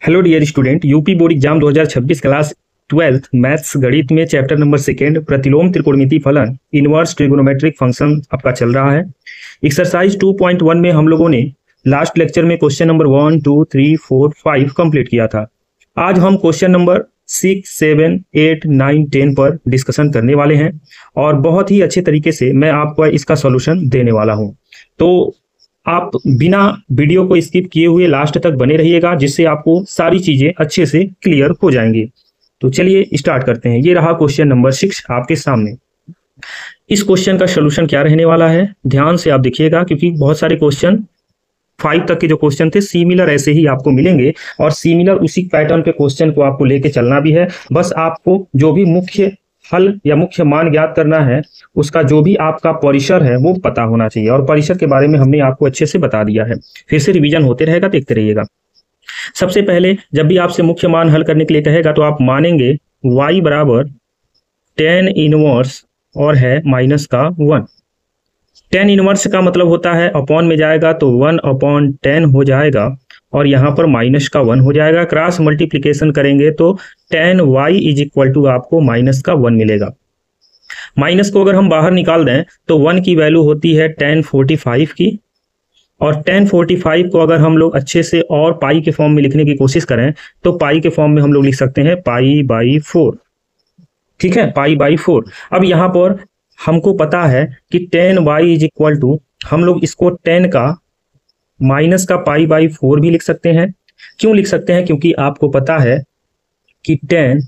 Hello dear student, UP board exam 2026 class 12th maths गणित में chapter number 2 प्रतिलोम त्रिकोणमिति फलन इनवर्स ट्रिगोनोमेट्रिक फंक्शन आपका चल रहा है। एक्सरसाइज 2.1 में हम लोगों ने लास्ट लेक्चर में क्वेश्चन नंबर 1, 2, 3, 4, 5 कंप्लीट किया था। आज हम क्वेश्चन नंबर 6, 7, 8, 9, 10 पर डिस्कशन करने वाले हैं और बहुत ही अच्छे तरीके से मैं आपको इसका सॉल्यूशन देने वाला हूं। तो आप बिना वीडियो को स्किप किए हुए लास्ट तक बने रहिएगा, जिससे आपको सारी चीजें अच्छे से क्लियर हो जाएंगी। तो चलिए स्टार्ट करते हैं। ये रहा क्वेश्चन नंबर 6 आपके सामने। इस क्वेश्चन का सॉल्यूशन क्या रहने वाला है, ध्यान से आप देखिएगा, क्योंकि बहुत सारे क्वेश्चन 5 तक के जो क्वेश्चन थे सिमिलर ऐसे ही आपको मिलेंगे और सिमिलर उसी पैटर्न पे क्वेश्चन को आपको लेके चलना भी है। बस आपको जो भी मुख्य हल या मुख्य मान ज्ञात करना है, उसका जो भी आपका परिसर है वो पता होना चाहिए, और परिसर के बारे में हमने आपको अच्छे से बता दिया है। फिर से रिवीजन होते रहेगा, देखते रहिएगा। सबसे पहले जब भी आपसे मुख्य मान हल करने के लिए कहेगा तो आप मानेंगे y बराबर tan इनवर्स और है माइनस का 1। tan इनवर्स का मतलब होता है अपॉन में जाएगा तो 1/10 हो जाएगा और यहाँ पर माइनस का 1 हो जाएगा। क्रॉस मल्टीप्लिकेशन करेंगे तो tan y is equal to आपको माइनस का 1 मिलेगा। माइनस को अगर हम बाहर निकाल दें तो 1 की वैल्यू होती है tan 45 की, और tan 45 को अगर हम लोग अच्छे से और पाई के फॉर्म में लिखने की कोशिश करें तो पाई के फॉर्म में हम लोग लिख सकते हैं π/4। ठीक है, π/4। अब यहाँ पर हमको पता है कि tan y is equal to, हम लोग इसको tan का माइनस का π/4 भी लिख सकते हैं। क्यों लिख सकते हैं? क्योंकि आपको पता है कि tan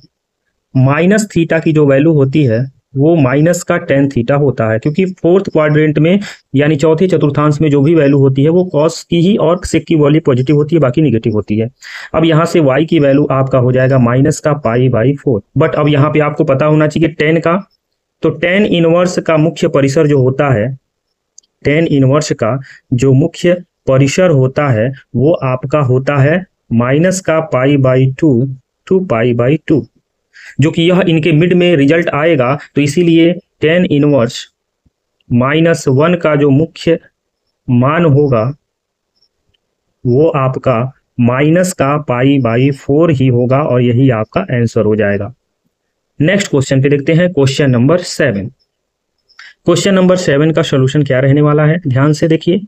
माइनस थीटा की जो वैल्यू होती है वो माइनस का tan थीटा होता है, क्योंकि फोर्थ क्वाड्रेंट में यानी चौथे चतुर्थांश में जो भी वैल्यू होती है वो कॉस की ही और सेक की वैल्यू पॉजिटिव होती है, बाकी निगेटिव होती है। अब यहाँ से y की वैल्यू आपका हो जाएगा माइनस का π/4। बट अब यहाँ पे आपको पता होना चाहिए tan का, तो tan इनवर्स का मुख्य परिसर जो होता है, tan इनवर्स का जो मुख्य परिसर होता है वो आपका होता है माइनस का π/2 टू π/2, जो कि यह इनके मिड में रिजल्ट आएगा। तो इसीलिए tan इनवर्स -1 का जो मुख्य मान होगा वो आपका माइनस का π/4 ही होगा, और यही आपका आंसर हो जाएगा। नेक्स्ट क्वेश्चन पे देखते हैं, क्वेश्चन नंबर 7। क्वेश्चन नंबर 7 का सॉल्यूशन क्या रहने वाला है, ध्यान से देखिए।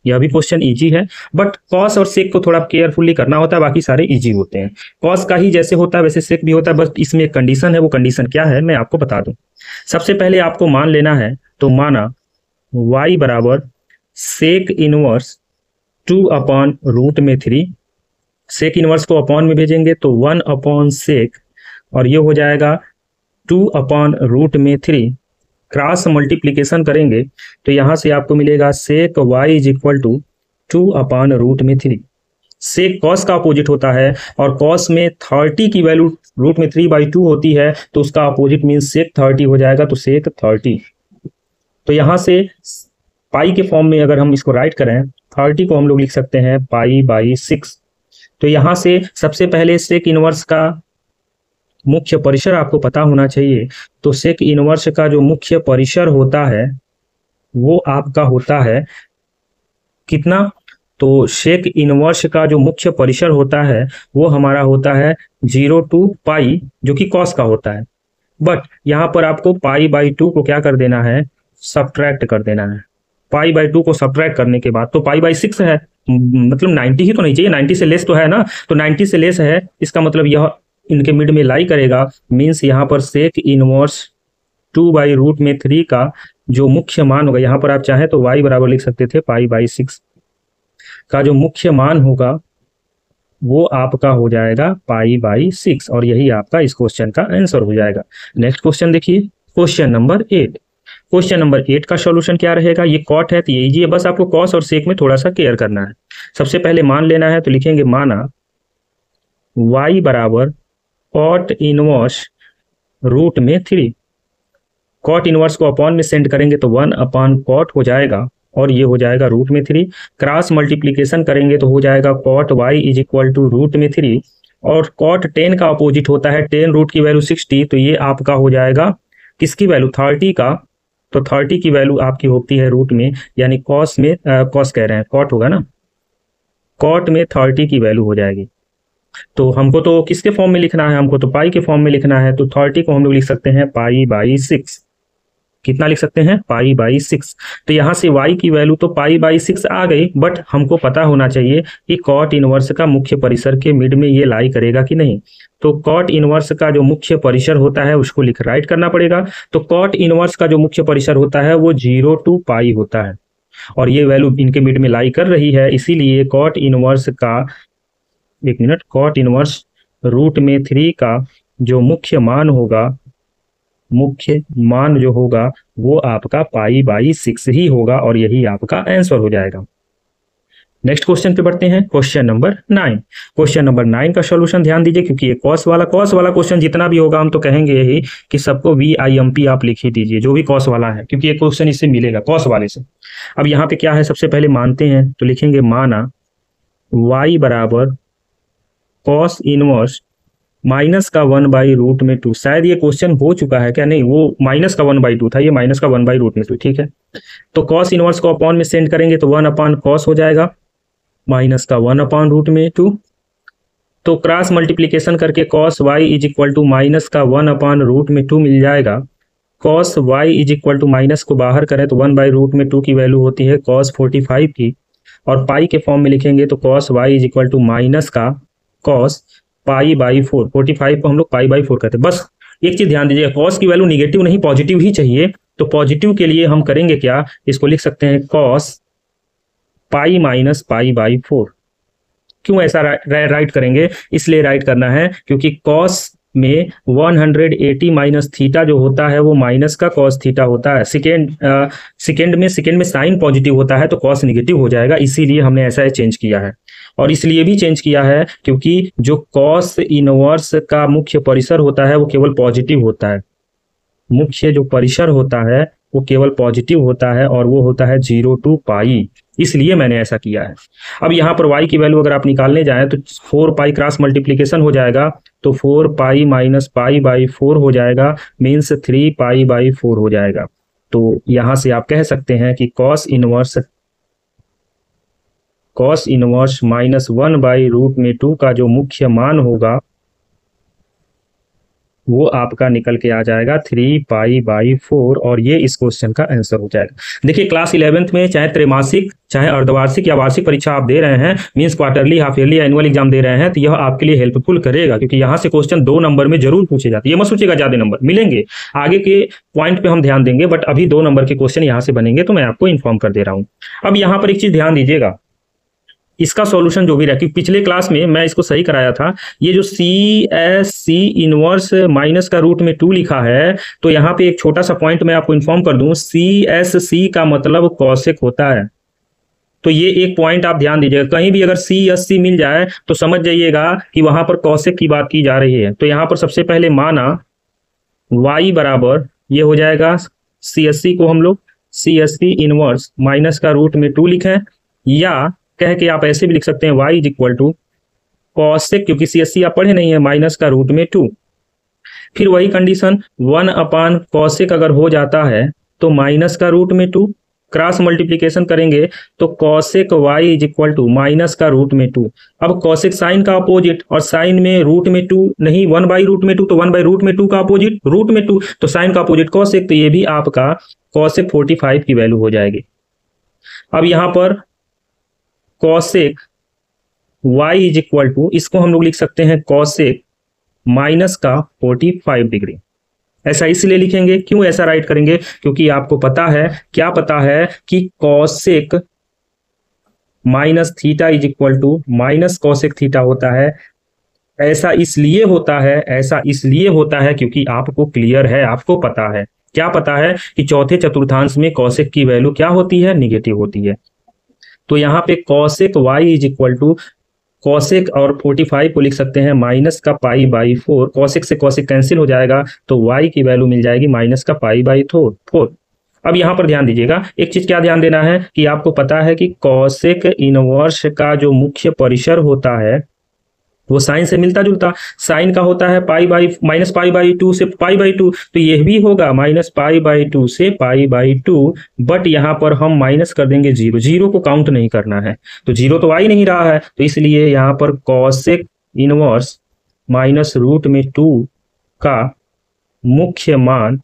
यह भी क्वेश्चन इजी है, बट कॉस और सेक को थोड़ा केयरफुली करना होता है, बाकी सारे इजी होते हैं। कॉस का ही जैसे होता है वैसे सेक भी होता है, बस इसमें एक कंडीशन है। वो कंडीशन क्या है मैं आपको बता दूं। सबसे पहले आपको मान लेना है, तो माना y बराबर सेक इनवर्स 2/√3। सेक इनवर्स को अपॉन में भेजेंगे तो 1/sec, और ये हो जाएगा 2/√3। क्रॉस मल्टीप्लीकेशन करेंगे तो यहां से आपको मिलेगा sec y is equal to 2/√3। Sec cos का अपोजिट होता है, और कॉस में 30 की वैल्यू √3/2 होती है, तो उसका अपोजिट मीन सेक 30 हो जाएगा, तो सेक 30। तो यहां से पाई के फॉर्म में अगर हम इसको राइट करें, 30 को हम लोग लिख सकते हैं π/6। तो यहां से सबसे पहले सेक इनवर्स का मुख्य परिसर आपको पता होना चाहिए। तो सेक इनवर्स का जो मुख्य परिसर होता है वो आपका होता है कितना, तो सेक इनवर्स का जो मुख्य परिसर होता है वो हमारा होता है 0 to π, जो कि कॉस का होता है। बट यहाँ पर आपको π/2 को क्या कर देना है, सब्ट्रैक्ट कर देना है। π/2 को सब्ट्रैक्ट करने के बाद तो π/6 है, मतलब 90 ही तो नहीं चाहिए, 90 से लेस तो है ना, तो 90 से लेस है, इसका मतलब यह इनके मिड में लाई करेगा। मीन्स यहाँ पर सेक इनवर्स 2/√3 का जो मुख्य मान होगा, यहाँ पर आप चाहें तो y बराबर लिख सकते थे π/6 का जो मुख्य मान होगा वो आपका हो जाएगा π/6, और यही आपका इस क्वेश्चन का आंसर हो जाएगा। नेक्स्ट क्वेश्चन देखिए, क्वेश्चन नंबर 8। क्वेश्चन नंबर 8 का सॉल्यूशन क्या रहेगा, ये कॉट है तो ये इजी है, बस आपको कॉस और सेक में थोड़ा सा केयर करना है। सबसे पहले मान लेना है, तो लिखेंगे माना y बराबर कॉट इनवर्स √3। कॉट इनवर्स को अपॉन में सेंड करेंगे तो 1/cot हो जाएगा, और ये हो जाएगा √3। क्रॉस मल्टीप्लीकेशन करेंगे तो हो जाएगा cot y is equal to √3, और cot 10 का अपोजिट होता है 10 रूट की वैल्यू 60, तो ये आपका हो जाएगा किसकी वैल्यू, 30 का। तो 30 की वैल्यू आपकी होती है रूट में, यानी कॉस में कॉस कह रहे हैं, कॉट होगा ना, कॉट में 30 की वैल्यू हो जाएगी। तो हमको तो किसके फॉर्म में लिखना है, हमको तो पाई के फॉर्म में लिखना है। तो 30 को हम लोग लिख सकते हैं पाई/6। कितना लिख सकते हैं, पाई/6। तो यहाँ से y की वैल्यू तो पाई/6 आ गई, बट हमको पता होना चाहिए कि कॉट इनवर्स का मुख्य परिसर के मिड में ये लाई करेगा कि नहीं। तो कॉट इनवर्स का जो मुख्य परिसर होता है उसको राइट करना पड़ेगा। तो कॉट इनवर्स का जो मुख्य परिसर होता है वो 0 to पाई होता है, और ये वैल्यू इनके मिड में लाई कर रही है, इसीलिए कॉट इनवर्स का, एक मिनट, कॉट इनवर्स √3 का जो मुख्य मान होगा, मुख्य मान जो होगा वो आपका पाई/6 ही होगा, और यही आपका आंसर हो जाएगा। नेक्स्ट क्वेश्चन पे बढ़ते हैं, क्वेश्चन नंबर 9। क्वेश्चन नंबर 9 का सॉल्यूशन ध्यान दीजिए, क्योंकि ये कॉस वाला क्वेश्चन जितना भी होगा हम तो कहेंगे यही कि सबको VIMP आप लिख ही दीजिए, जो भी कॉस वाला है, क्योंकि ये क्वेश्चन इससे मिलेगा कॉस वाले से। अब यहाँ पे क्या है, सबसे पहले मानते हैं, तो लिखेंगे माना y बराबर कॉस इनवर्स माइनस का 1/√2। शायद ये क्वेश्चन हो चुका है क्या, नहीं, वो माइनस का 1/2 था, ये माइनस का 1/√2, ठीक है। तो कॉस इनवर्स को अपॉन में सेंड करेंगे तो 1/cos हो जाएगा, माइनस का 1/√2। तो क्रॉस मल्टीप्लीकेशन करके cos y = माइनस का 1/√2 मिल जाएगा। cos y = माइनस को बाहर करें तो 1/√2 की वैल्यू होती है cos 45 की, और पाई के फॉर्म में लिखेंगे तो cos y = माइनस का cos पाई/4। 45 को हम लोग पाई/4 कहते हैं। बस एक चीज ध्यान दीजिए, cos की वैल्यू निगेटिव नहीं पॉजिटिव ही चाहिए। तो पॉजिटिव के लिए हम करेंगे क्या, इसको लिख सकते हैं cos पाई माइनस पाई/4। क्यों ऐसा राइट करेंगे, इसलिए राइट करना है क्योंकि cos में 180 माइनस थीटा जो होता है वो माइनस का cos थीटा होता है। सेकेंड में साइन पॉजिटिव होता है तो cos निगेटिव हो जाएगा, इसीलिए हमने ऐसा चेंज किया है। और इसलिए भी चेंज किया है क्योंकि जो cos इनवर्स का मुख्य परिसर होता है वो केवल पॉजिटिव होता है, मुख्य जो परिसर होता है वो केवल पॉजिटिव होता है, और वो होता है 0 to पाई, इसलिए मैंने ऐसा किया है। अब यहाँ पर y की वैल्यू अगर आप निकालने जाएं तो 4 पाई क्रॉस मल्टीप्लीकेशन हो जाएगा, तो 4 पाई माइनस पाई/4 हो जाएगा, मीन्स 3 पाई/4 हो जाएगा। तो यहाँ से आप कह सकते हैं कि cos इनवर्स माइनस 1/√2 का जो मुख्य मान होगा वो आपका निकल के आ जाएगा 3 पाई/4, और ये इस क्वेश्चन का आंसर हो जाएगा। देखिए क्लास 11th में चाहे त्रैमासिक, चाहे अर्धवार्षिक या वार्षिक परीक्षा आप दे रहे हैं, means quarterly, half yearly, annual exam दे रहे हैं, तो यह आपके लिए हेल्पफुल करेगा, क्योंकि यहाँ से क्वेश्चन 2 नंबर में जरूर पूछे जाते हैं। ये मत सोचिएगा ज्यादा नंबर मिलेंगे, आगे के पॉइंट पे हम ध्यान देंगे, बट अभी 2 नंबर के क्वेश्चन यहाँ से बनेंगे, तो मैं आपको इन्फॉर्म कर दे रहा हूँ। अब यहाँ पर एक चीज ध्यान दीजिएगा, इसका सॉल्यूशन जो भी रहा, पिछले क्लास में मैं इसको सही कराया था, ये जो CSC इनवर्स माइनस का √2 लिखा है, तो यहाँ पे एक छोटा सा पॉइंट मैं आपको इन्फॉर्म कर दूं, CSC का मतलब कॉसेक होता है। तो ये एक पॉइंट आप ध्यान दीजिएगा, कहीं भी अगर CSC मिल जाए तो समझ जाइएगा कि वहां पर कॉसेक की बात की जा रही है। तो यहाँ पर सबसे पहले माना y बराबर, ये हो जाएगा CSC को हम लोग CSC इनवर्स माइनस का √2 लिखें, या कह के आप ऐसे भी लिख सकते हैं y = कॉसेक, क्योंकि CSC आप पढ़े नहीं है, माइनस का √2। फिर वही कंडीशन 1/cosec अगर हो जाता है तो माइनस का √2, क्रॉस मल्टीप्लीकेशन करेंगे तो cosec y = माइनस का √2। अब cosec साइन का अपोजिट, और साइन में √2 नहीं 1/√2, तो 1/√2 का अपोजिट √2, तो साइन का अपोजिट cosec, तो ये भी आपका cosec 45 की वैल्यू हो जाएगी। अब यहाँ पर cosec y = इसको हम लोग लिख सकते हैं cosec माइनस का 45 डिग्री। ऐसा इसलिए लिखेंगे, क्यों ऐसा राइट करेंगे, क्योंकि आपको पता है, क्या पता है कि cosec minus theta = minus cosec theta होता है। ऐसा इसलिए होता है क्योंकि आपको क्लियर है, आपको पता है, क्या पता है कि चौथे चतुर्थांश में cosec की वैल्यू क्या होती है, निगेटिव होती है। तो यहाँ पे cosec y = cosec और 45 को लिख सकते हैं माइनस का पाई/4, cosec से cosec कैंसिल हो जाएगा, तो y की वैल्यू मिल जाएगी माइनस का पाई/4। अब यहाँ पर ध्यान दीजिएगा, एक चीज क्या ध्यान देना है कि आपको पता है कि cosec इनवर्स का जो मुख्य परिसर होता है वो साइन से मिलता जुलता, साइन का होता है माइनस पाई/2 से पाई/2, तो यह भी होगा माइनस पाई/2 से पाई/2, बट यहाँ पर हम माइनस कर देंगे 0 को काउंट नहीं करना है, तो 0 तो आ ही नहीं रहा है, तो इसलिए यहाँ पर cosec इनवर्स माइनस रूट में 2 का मुख्य मान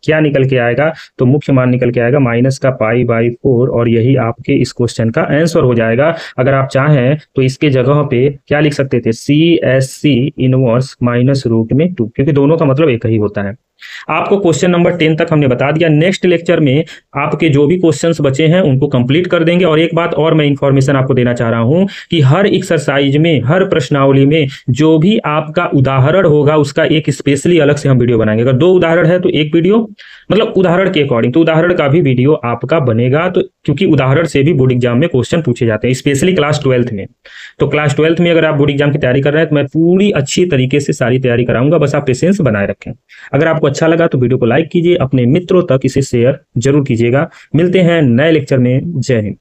क्या निकल के आएगा, तो मुख्य मान निकल के आएगा माइनस का π/4 और यही आपके इस क्वेश्चन का आंसर हो जाएगा। अगर आप चाहें तो इसके जगह पे क्या लिख सकते थे, CSC इनवर्स माइनस रूट में 2, क्योंकि दोनों का मतलब एक ही होता है। आपको क्वेश्चन नंबर 10 तक हमने बता दिया। नेक्स्ट लेक्चर में आपके जो भी क्वेश्चंस बचे हैं उनको कंप्लीट कर देंगे। और एक बात और मैं इंफॉर्मेशन आपको देना चाह रहा हूं कि हर एक्सरसाइज में, हर प्रश्नावली में जो भी आपका उदाहरण होगा उसका एक स्पेशली अलग से हम वीडियो बनाएंगे। अगर 2 उदाहरण है तो एक वीडियो, मतलब उदाहरण के अकॉर्डिंग, तो उदाहरण का भी वीडियो आपका बनेगा। तो क्योंकि उदाहरण से भी बोर्ड एग्जाम में क्वेश्चन पूछे जाते हैं, स्पेशली क्लास 12th में। तो क्लास 12th में अगर आप बोर्ड एग्जाम की तैयारी कर रहे हैं तो मैं पूरी अच्छी तरीके से सारी तैयारी कराऊंगा, बस आप पेशेंस बनाए रखें। अगर आपको अच्छा लगा तो वीडियो को लाइक कीजिए, अपने मित्रों तक इसे शेयर जरूर कीजिएगा। मिलते हैं नए लेक्चर में। जय हिंद।